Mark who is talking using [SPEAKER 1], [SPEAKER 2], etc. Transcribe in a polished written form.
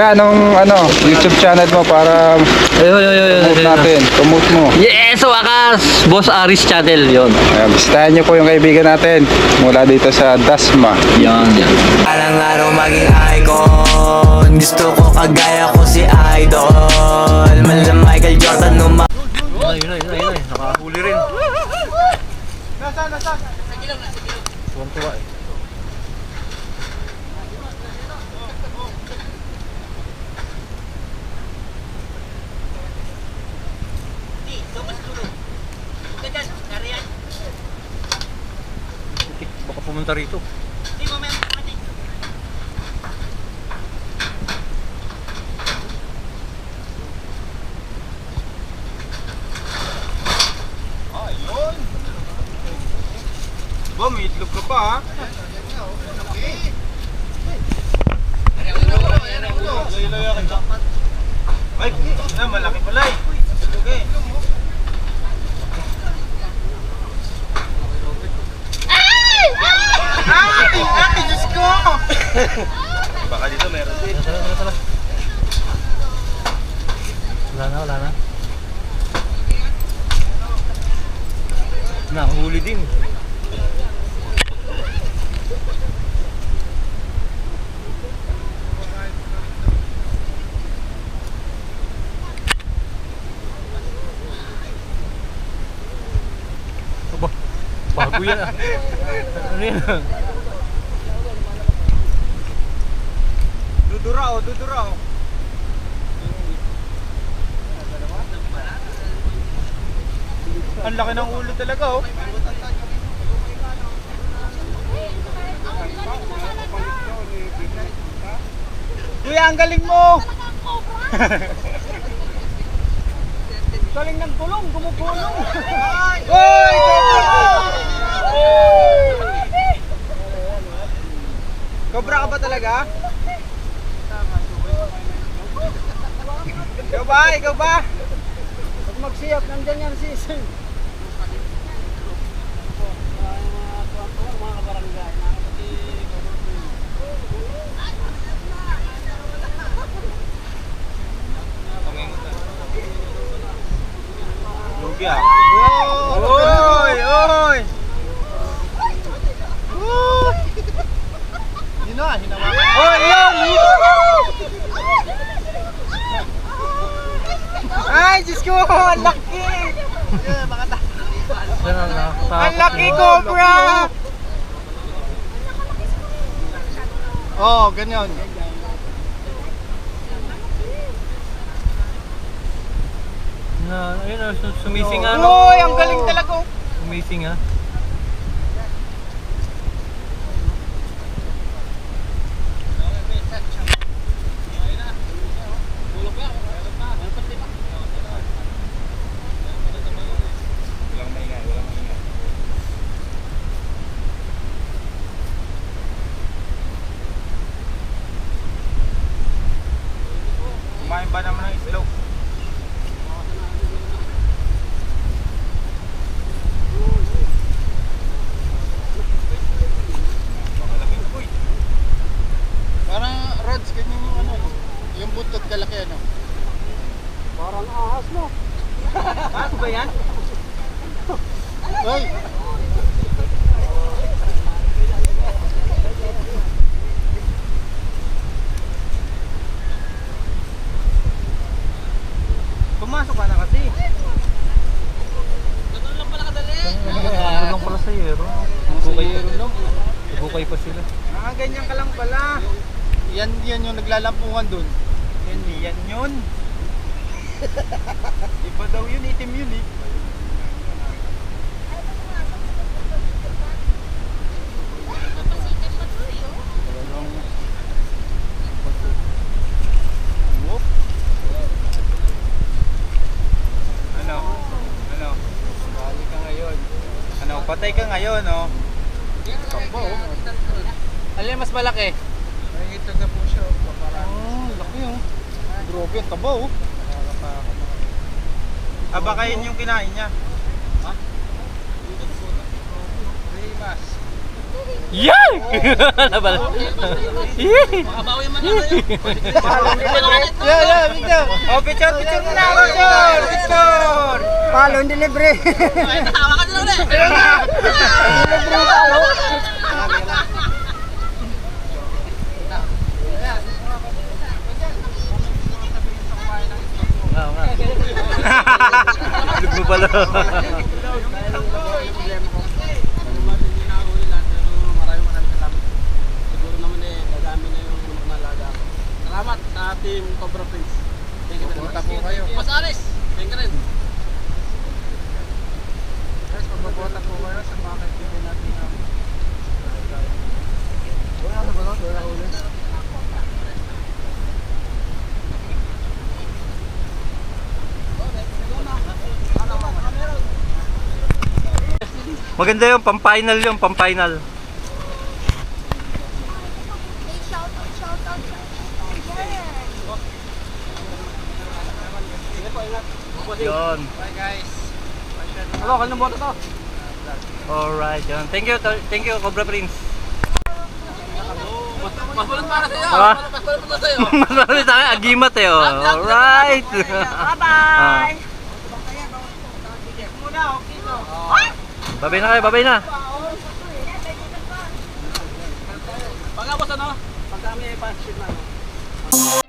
[SPEAKER 1] Kuya, anong YouTube channel mo para promote natin? Promote mo.
[SPEAKER 2] Yes, wakas! Boss Aris Channel, yon.
[SPEAKER 1] Ayan, bisitahin niyo po yung kaibigan natin mula dito sa Dasma.
[SPEAKER 2] Yan.
[SPEAKER 3] Alang araw maging icon. Gusto ko kagaya ko si Idol. Malam Michael Jordan numa.
[SPEAKER 2] Ayun. Nakahuli rin.
[SPEAKER 4] Nasaan?
[SPEAKER 2] Tuwang-tuwa eh. Baka pumunta rito.
[SPEAKER 4] Ba, may itlog ka pa ha? Ay, malaki pala eh. Okay. Ay, Diyos ko! Baka dito meron din.
[SPEAKER 2] Tara. Wala na. Nahuli din. Aba, bago yan ah. Ano yan?
[SPEAKER 4] Dudura oh. Ang laki ng ulo talaga oh. Kuya, ang galing mo! Galing ng gulong, gumugulong! Hoy! Cobra ka ba talaga? Ikaw ba? Pag magsiyap, nandyan yan si Isin. Lugi ah. Oy! Yun na, hinawakan. Oy, yan! Ay, Diyos ko! Ang laki! Ang laki, Cobra! Oh, ganyan.
[SPEAKER 2] Ayun, sumising nga.
[SPEAKER 4] Uy, ang galing talaga.
[SPEAKER 2] Sumising ha.
[SPEAKER 4] Kumain ba naman ng itlog? Parang rods, ganyan yung ano, yung buntot kalaki ano. Parang ahas no? Ahas ba yan? Hoy! Pumasok ka na kasi. Ganun lang pala kadali.
[SPEAKER 2] Ano lang pala sa yero. Bukay pa sila.
[SPEAKER 4] Ganyan ka lang pala. Yan yung naglalampungan dun. Yan yun. Iba daw yun, itim yun eh. Whoop. Ano? Bali ka ngayon. Patay ka ngayon, oh. Takbo, oh. Alin mas malaki? May ito na po siya. Laki oh. Grabe, ang taba oh. Baka yun yung kinain niya. Ha? Rimas.
[SPEAKER 2] Yay! Nabal. Yay!
[SPEAKER 5] Makabawi man na tayo.
[SPEAKER 4] Yeah, picture. Oh, picture muna, picture.
[SPEAKER 6] Palon delivery.
[SPEAKER 5] Ay, hawakan nyo na ulit.
[SPEAKER 2] Oo nga. Lug mo pala.
[SPEAKER 5] Siguro naman dadami na yung malaga ako. Salamat sa team Cobra Prince. Thank you very much.
[SPEAKER 4] Punta po kayo.
[SPEAKER 5] Mas Aris, thank you rin.
[SPEAKER 4] Guys, magbabota po kayo sa mga kaibigan natin na wala na ba lang? Wala ulit.
[SPEAKER 2] Maganda yung pang-final yung pang-final. Yun.
[SPEAKER 4] Bye guys.
[SPEAKER 5] Hello, kailan bota to?
[SPEAKER 2] Alright, yun. Thank you, Cobra Prince.
[SPEAKER 5] Mas bulat para sa'yo.
[SPEAKER 2] Ah?
[SPEAKER 5] Mas bulat para sa'yo.
[SPEAKER 2] Mas marami sa akin, agimat eh. Oh. Alright. Bye-bye. Babay na kayo, babay na.
[SPEAKER 5] Pagkabos ano? Pagka may pa-shoot na.